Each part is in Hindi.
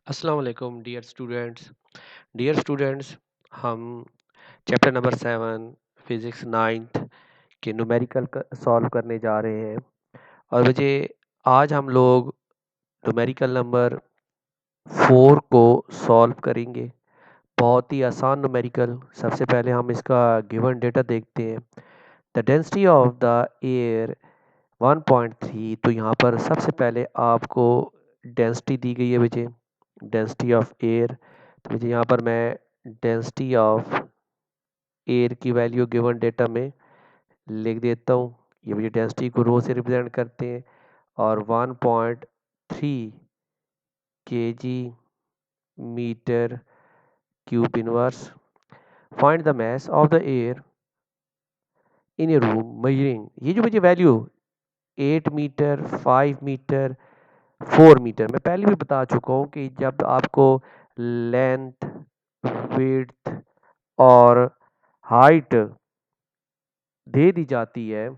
अस्सलाम वालेकुम डियर स्टूडेंट्स। हम चैप्टर नंबर 7 फिजिक्स नाइन्थ के न्यूमेरिकल सॉल्व करने जा रहे हैं। और मुझे आज हम लोग न्यूमेरिकल नंबर 4 को सॉल्व करेंगे। बहुत ही आसान न्यूमेरिकल। सबसे पहले हम इसका गिवन डेटा देखते हैं। The density of the air 1.3। तो यहाँ पर सबसे पहले आपको डेंसिटी दी गई है मुझे, डेंसिटी ऑफ एयर। तो मुझे यहाँ पर मैं डेंसिटी ऑफ एयर की वैल्यू गिवन डेटा में लिख देता हूँ। ये मुझे डेंसिटी को रो से रिप्रेजेंट करते हैं और 1.3 kg metre cube inverse. Find the mass of the air in a room measuring. ये जो मुझे वैल्यू 8 मीटर, 5 मीटर, 4 मीटर, मैं पहले भी बता चुका हूँ कि जब आपको लेंथ, विड्थ और हाइट दे दी जाती है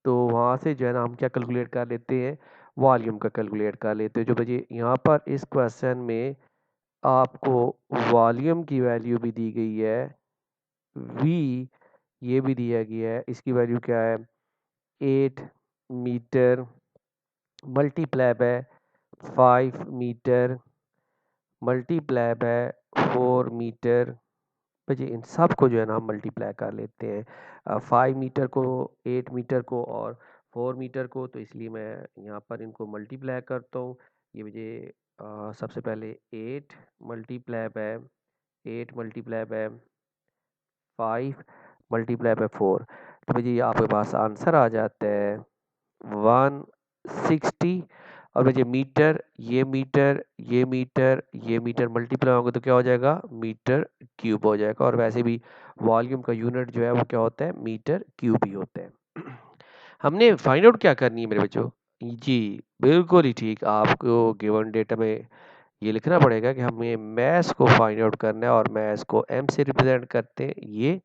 तो वहाँ से जो है ना हम क्या कैलकुलेट कर लेते हैं, वॉल्यूम का कैलकुलेट कर लेते हैं। जो बच्चे यहाँ पर इस क्वेश्चन में आपको वॉल्यूम की वैल्यू भी दी गई है, वी ये भी दिया गया है। इसकी वैल्यू क्या है, 8 metre multiply by 5 metre multiply by 4 metre. बच्चे इन सब को जो है ना हम मल्टीप्लाई कर लेते हैं, 5 मीटर को, 8 मीटर को और 4 मीटर को। तो इसलिए मैं यहाँ पर इनको मल्टीप्लाई करता हूँ। ये मुझे सबसे पहले 8 मल्टीप्लाई बाय 5 मल्टीप्लाई बाय 4। तो मुझे ये आपके पास आंसर आ जाता है 160। और मुझे मीटर, ये मीटर, ये मीटर, ये मीटर मल्टीप्लाई होंगे तो क्या हो जाएगा, मीटर क्यूब हो जाएगा। और वैसे भी वॉल्यूम का यूनिट जो है वो क्या होता है, मीटर क्यूब ही होता है। हमने फाइंड आउट क्या करनी है मेरे बच्चों, जी बिल्कुल ही ठीक। आपको गिवन डेटा में ये लिखना पड़ेगा कि हमें मैथ को फाइंड आउट करना है और मैथ को एम से रिप्रेजेंट करते हैं ये।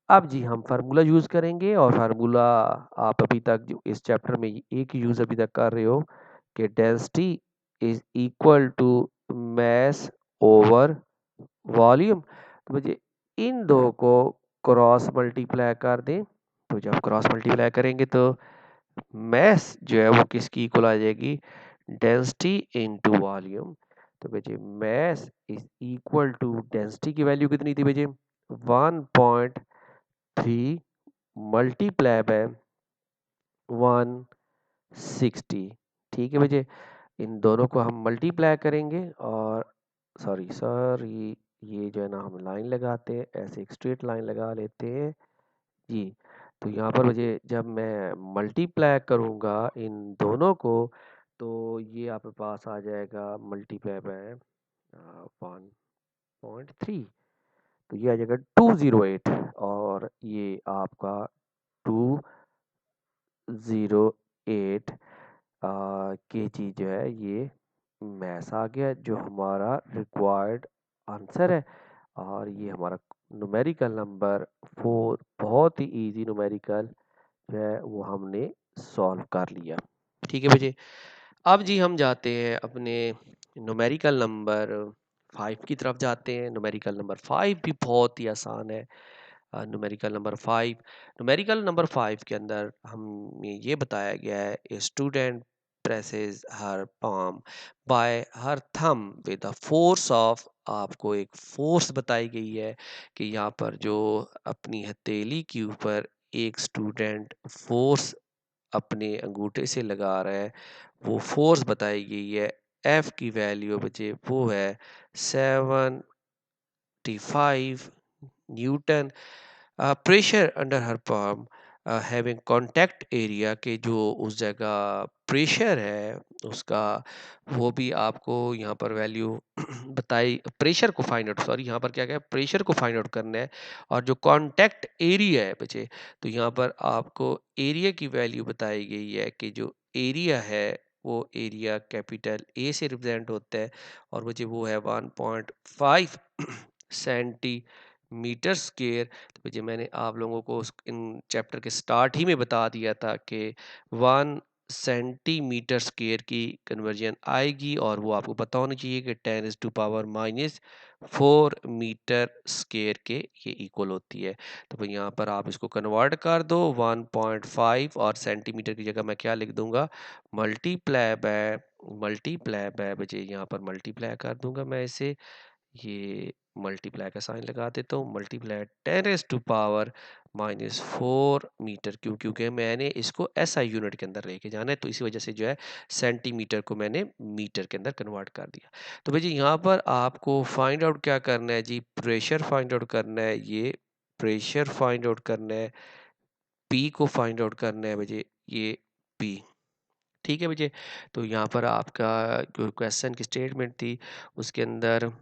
अब जी हम फार्मूला यूज़ करेंगे और फार्मूला आप अभी तक जो इस चैप्टर में एक यूज़ अभी तक कर रहे हो कि density is equal to mass over volume. तो मुझे इन दो को क्रॉस मल्टीप्लाई कर दें। तो जब क्रॉस मल्टीप्लाई करेंगे तो मास जो है वो किसकी इक्वल आ जाएगी, डेंसिटी इनटू वॉल्यूम। तो बच्चे mass is equal to density की वैल्यू कितनी थी बच्चे, 1.3 मल्टीप्लाई बाय 160। ठीक है बच्चे, इन दोनों को हम मल्टीप्लाई करेंगे और सॉरी सर ये जो है ना हम लाइन लगाते हैं, ऐसे एक स्ट्रेट लाइन लगा लेते हैं जी। तो यहाँ पर मुझे जब मैं मल्टीप्लाई करूँगा इन दोनों को तो ये आपके पास आ जाएगा मल्टीप्लाई बाय 1.3। तो ये आ जाएगा 208 और ये आपका 208 kg जो है ये मैस आ गया, जो हमारा रिक्वायर्ड आंसर है। और ये हमारा न्यूमेरिकल नंबर 4 बहुत ही इजी न्यूमेरिकल जो है वो हमने सॉल्व कर लिया। ठीक है बच्चे, अब जी हम जाते हैं अपने न्यूमेरिकल नंबर 5 की तरफ जाते हैं। न्यूमेरिकल नंबर 5 भी बहुत ही आसान है। न्यूमेरिकल नंबर 5 के अंदर हमें ये बताया गया है, a student presses her palm bye हर थम विद द फोर्स ऑफ। आपको एक फोर्स बताई गई है कि यहाँ पर जो अपनी हथेली के ऊपर एक स्टूडेंट फोर्स अपने अंगूठे से लगा रहा है, वो फोर्स बताई गई है। एफ की वैल्यू बचे वो है 75 Newton. Pressure under her palm having contact area के जो उस जगह प्रेशर है उसका, वो भी आपको यहाँ पर वैल्यू बताई। प्रेशर को फाइंड आउट, सॉरी यहाँ पर क्या क्या प्रेशर को फाइंड आउट करना है। और जो कॉन्टैक्ट एरिया है बच्चे, तो यहाँ पर आपको एरिया की वैल्यू बताई गई है कि जो एरिया है वो एरिया कैपिटल ए से रिप्रेजेंट होता है और बच्चे वो है 1.5 सेंटीमीटर स्क्वायर। तो जी मैंने आप लोगों को इन चैप्टर के स्टार्ट ही में बता दिया था कि 1 सेंटीमीटर स्क्वायर की कन्वर्जन आएगी और वो आपको पता होना चाहिए कि 10⁻⁻⁴ मीटर स्क्वायर के ये इक्वल होती है। तो भाई यहाँ पर आप इसको कन्वर्ट कर दो 1.5 और सेंटीमीटर की जगह मैं क्या लिख दूंगा, मल्टीप्लाई बाय बजे यहाँ पर मल्टीप्लाई कर दूंगा मैं इसे, ये मल्टीप्लाई का साइन लगा देता हूँ, मल्टीप्लाई 10⁻⁻⁴ मीटर, क्योंकि मैंने इसको एसआई यूनिट के अंदर लेके जाना है, तो इसी वजह से जो है सेंटीमीटर को मैंने मीटर के अंदर कन्वर्ट कर दिया। तो भाई जी यहाँ पर आपको फाइंड आउट क्या करना है जी, प्रेशर फाइंड आउट करना है, ये प्रेशर फाइंड आउट करना है, पी को फाइंड आउट करना है भाई, ये पी, ठीक है भाई। तो यहाँ पर आपका जो क्वेश्चन की स्टेटमेंट थी उसके अंदर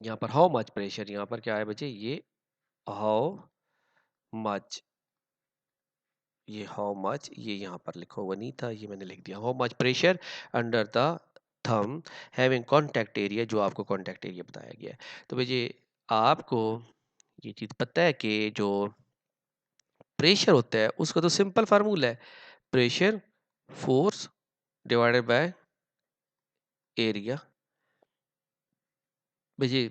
यहाँ पर हाउ मच प्रेशर, यहाँ पर क्या है बच्चे, ये हाउ मच, ये हाउ मच, ये यहाँ पर लिखा हुआ नहीं था, ये मैंने लिख दिया, how much pressure under the thumb having contact area, जो आपको कॉन्टैक्ट एरिया बताया गया है। तो भैया आपको ये चीज़ पता है कि जो प्रेशर होता है उसका तो सिंपल फार्मूला है, pressure force divided by area. भैया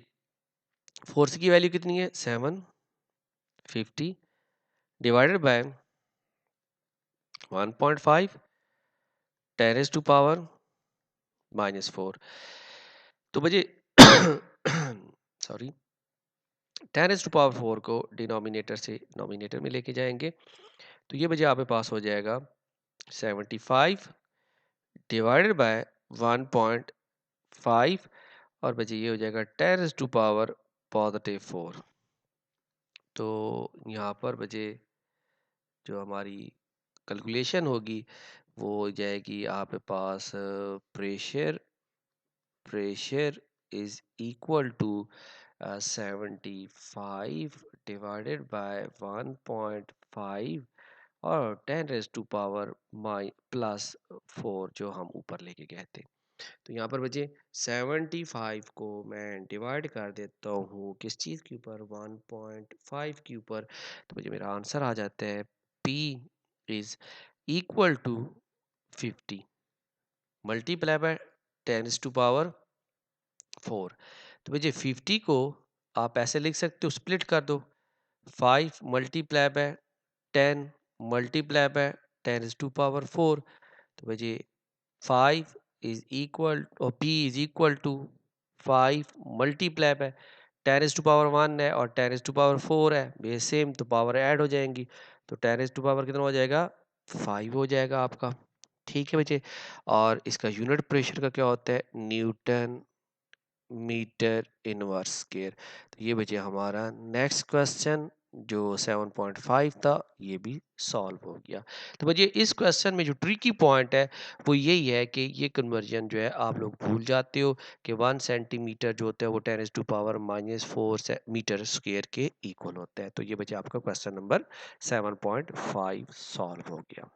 फोर्स की वैल्यू कितनी है, 750 डिवाइडेड बाय 1.5 10⁻⁻⁴। तो बजे सॉरी 10⁻⁴ को डिनोमिनेटर से नोमिनेटर में लेके जाएंगे, तो ये बजे आपके पास हो जाएगा 75 डिवाइडेड बाय 1.5 और बजे ये हो जाएगा 10⁻⁴। तो यहाँ पर बजे जो हमारी कैलकुलेशन होगी वो हो जाएगी आपके पास pressure is equal to 75 divided by 1.5 और 10⁻⁻⁴ जो हम ऊपर लेके गए थे। तो यहाँ पर बचे 75 को मैं डिवाइड कर देता हूँ किस चीज़ के ऊपर, 1.5 के ऊपर, तो मुझे मेरा आंसर आ जाता है P is equal to 50 multiply by 10⁻⁴। तो भैया 50 को आप ऐसे लिख सकते हो, स्प्लिट कर दो, 5 मल्टीप्लाई बाय 10 मल्टीप्लाई बाय 10⁻⁴। तो भैया 5 इज इक्वल और P is equal to 5 multiply by 10⁻1 है और 10⁻4 है, ये सेम, तो पावर ऐड हो जाएंगी, तो 10⁻ कितना हो जाएगा, 5 हो जाएगा आपका, ठीक है बच्चे। और इसका यूनिट प्रेशर का क्या होता है, न्यूटन मीटर इनवर्स स्क्वायर। तो ये बचे हमारा नेक्स्ट क्वेश्चन जो 7.5 था, ये भी सॉल्व हो गया। तो बच्चे इस क्वेश्चन में जो ट्रिकी पॉइंट है वो यही है कि ये कन्वर्जन जो है आप लोग भूल जाते हो कि 1 सेंटीमीटर जो होता है वो 10⁻⁻⁴ मीटर स्क्वायर के इक्वल होता है। तो ये बच्चे आपका क्वेश्चन नंबर 7.5 सॉल्व हो गया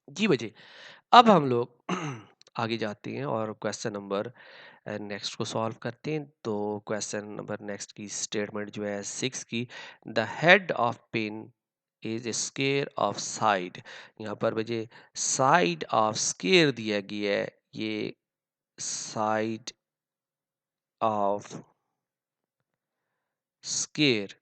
जी बच्चे। अब हम लोग आगे जाते हैं और क्वेश्चन नंबर नेक्स्ट को सॉल्व करते हैं। तो क्वेश्चन नंबर नेक्स्ट की स्टेटमेंट जो है 6 की, the head of pin is square of side, यहाँ पर मुझे साइड ऑफ स्क्वायर दिया गया है, ये साइड ऑफ स्क्वायर,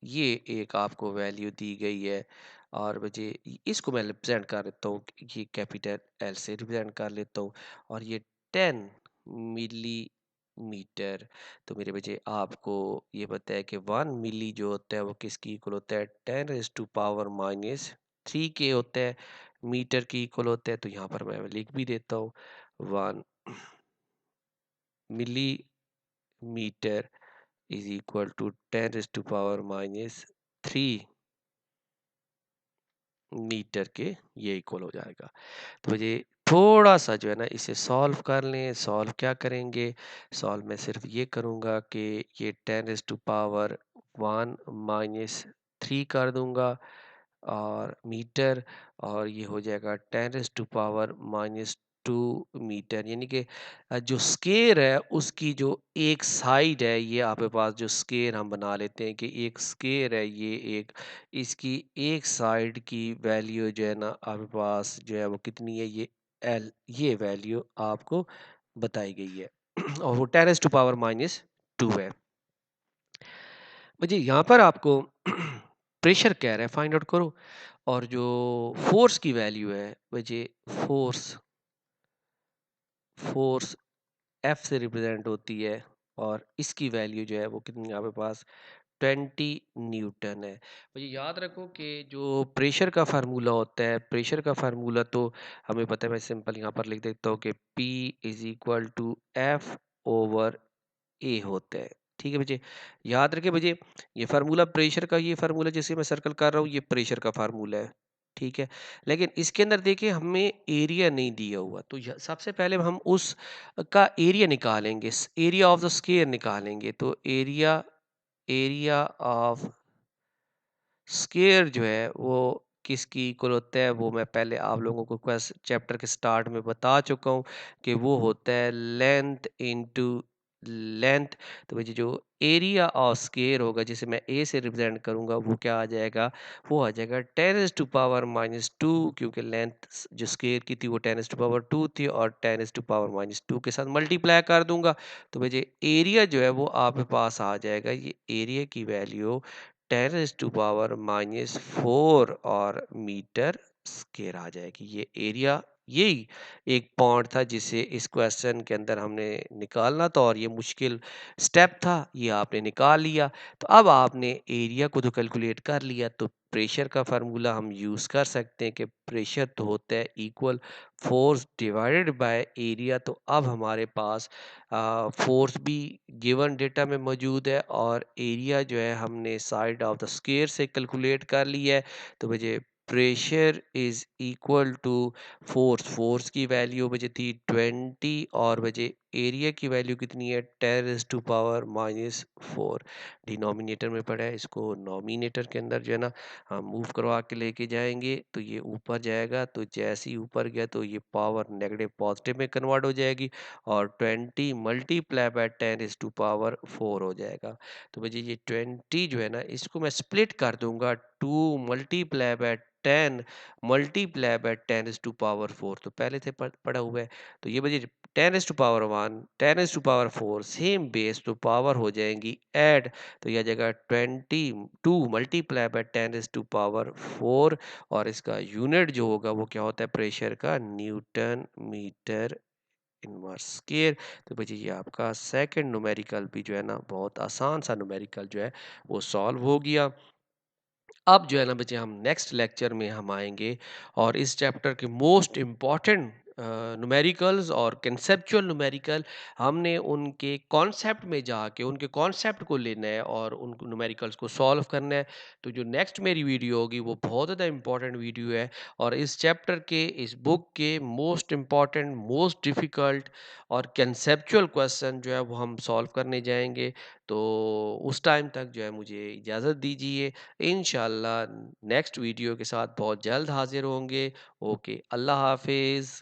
ये एक आपको वैल्यू दी गई है और मुझे इसको मैं रिप्रेजेंट कर लेता हूँ, ये कैपिटल एल से रिप्रेजेंट कर लेता हूँ और ये 10 मिलीमीटर। तो मेरे बच्चे आपको ये पता है कि 1 मिली जो होता है वो किसकी इक्वल होता है, 10⁻⁻³ के होता है, मीटर की इक्वल होता है। तो यहाँ पर मैं लिख भी देता हूँ 1 millimetre is equal to 10⁻⁻³ metre के ये इक्वल हो जाएगा। तो मुझे थोड़ा सा जो है ना इसे सॉल्व कर लें। सॉल्व क्या करेंगे, सॉल्व मैं सिर्फ ये करूँगा कि ये 10⁻⁻³ कर दूंगा और मीटर, और ये हो जाएगा 10⁻⁻³ मीटर, यानी कि जो स्केयर है उसकी जो एक साइड है, ये आपके पास जो स्केयर हम बना लेते हैं कि एक स्केयर है, ये एक इसकी एक साइड की वैल्यू जो है ना आपके पास जो है वो कितनी है, ये एल, ये वैल्यू आपको बताई गई है और वो 10⁻⁻² है। मुझे यहाँ पर आपको प्रेशर कह रहा है फाइंड आउट करो, और जो फोर्स की वैल्यू है मुझे फोर्स फोर्स एफ से रिप्रेजेंट होती है, और इसकी वैल्यू जो है वो कितनी है आपके पास 20 न्यूटन है। मुझे याद रखो कि जो प्रेशर का फार्मूला होता है, प्रेशर का फार्मूला तो हमें पता है, मैं सिंपल यहाँ पर लिख देता हूँ कि P is equal to F over A होता है। ठीक है बच्चे, याद रखे बच्चे, ये फार्मूला प्रेशर का, ये फार्मूला जैसे मैं सर्कल कर रहा हूँ, ये प्रेशर का फार्मूला है। ठीक है, लेकिन इसके अंदर देखिए हमें एरिया नहीं दिया हुआ, तो सबसे पहले हम उस का एरिया निकालेंगे, एरिया ऑफ द स्क्वायर निकालेंगे। तो एरिया एरिया ऑफ स्क्वायर जो है वो किसकी इक्वल होता है, वो मैं पहले आप लोगों को क्वेश्चन चैप्टर के स्टार्ट में बता चुका हूँ कि वो होता है लेंथ इनटू लेंथ। तो मुझे जो एरिया ऑफ स्क्वायर होगा, जिसे मैं ए से रिप्रेजेंट करूंगा, वो क्या आ जाएगा, वो आ जाएगा 10⁻⁻², क्योंकि लेंथ जो स्क्वायर की थी वो 10⁻² थी, और 10⁻⁻² के साथ मल्टीप्लाई कर दूंगा, तो मुझे एरिया जो है वो आपके पास आ जाएगा, ये एरिया की वैल्यू 10⁻⁻⁴ और मीटर स्क्वायर आ जाएगी। ये एरिया, यही एक पॉइंट था जिसे इस क्वेश्चन के अंदर हमने निकालना था, और ये मुश्किल स्टेप था, ये आपने निकाल लिया। तो अब आपने एरिया को तो कैलकुलेट कर लिया, तो प्रेशर का फार्मूला हम यूज कर सकते हैं कि प्रेशर तो होता है equal force divided by area. तो अब हमारे पास फोर्स भी गिवन डेटा में मौजूद है, और एरिया जो है हमने साइड ऑफ द स्क्वायर से कैलकुलेट कर लिया है। तो मुझे pressure is equal to force, force की वैल्यू मुझे थी 20, और मुझे एरिया की वैल्यू कितनी है 10⁻⁻⁴। डिनोमिनेटर में पड़ा है, इसको नोमिनेटर के अंदर जो है ना हम मूव करवा के लेके जाएंगे, तो ये ऊपर जाएगा, तो जैसे ही ऊपर गया तो ये पावर नेगेटिव पॉजिटिव में कन्वर्ट हो जाएगी, और 20 मल्टीप्लाई बाय 10⁻⁴ हो जाएगा। तो मुझे ये 20 जो है ना, इसको मैं स्प्लिट कर दूंगा, 2 मल्टीप्लाई बाय 10 मल्टीप्लाई बाय 10⁻⁴, तो पहले से पड़ा हुआ है, तो ये मुझे 10⁻1 10⁻⁴ सेम बेस, तो पावर हो जाएंगी ऐड, तो यह जगह 22 मल्टीप्लाई बाय 10⁻⁴, और इसका यूनिट जो होगा वो क्या होता है प्रेशर का, न्यूटन मीटर इनवर्स स्क्वायर। तो बच्चे ये आपका सेकंड न्यूमेरिकल भी जो है ना बहुत आसान सा न्यूमेरिकल जो है वो सॉल्व हो गया। अब जो है ना बच्चे हम नेक्स्ट लेक्चर में हम आएंगे, और इस चैप्टर के मोस्ट इम्पॉर्टेंट न्यूमेरिकल्स और कंसेप्चुअल न्यूमेरिकल, हमने उनके कॉन्सेप्ट में जाके उनके कॉन्सेप्ट को लेना है और उन न्यूमेरिकल्स को सॉल्व करना है। तो जो नेक्स्ट मेरी वीडियो होगी वो बहुत ज़्यादा इंपॉर्टेंट वीडियो है, और इस चैप्टर के, इस बुक के मोस्ट इम्पॉर्टेंट, मोस्ट डिफ़िकल्ट और कंसेप्चुअल क्वेश्चन जो है वो हम सॉल्व करने जाएंगे। तो उस टाइम तक जो है मुझे इजाज़त दीजिए। इंशाल्लाह नेक्स्ट वीडियो के साथ बहुत जल्द हाजिर होंगे। ओके, अल्लाह हाफिज़।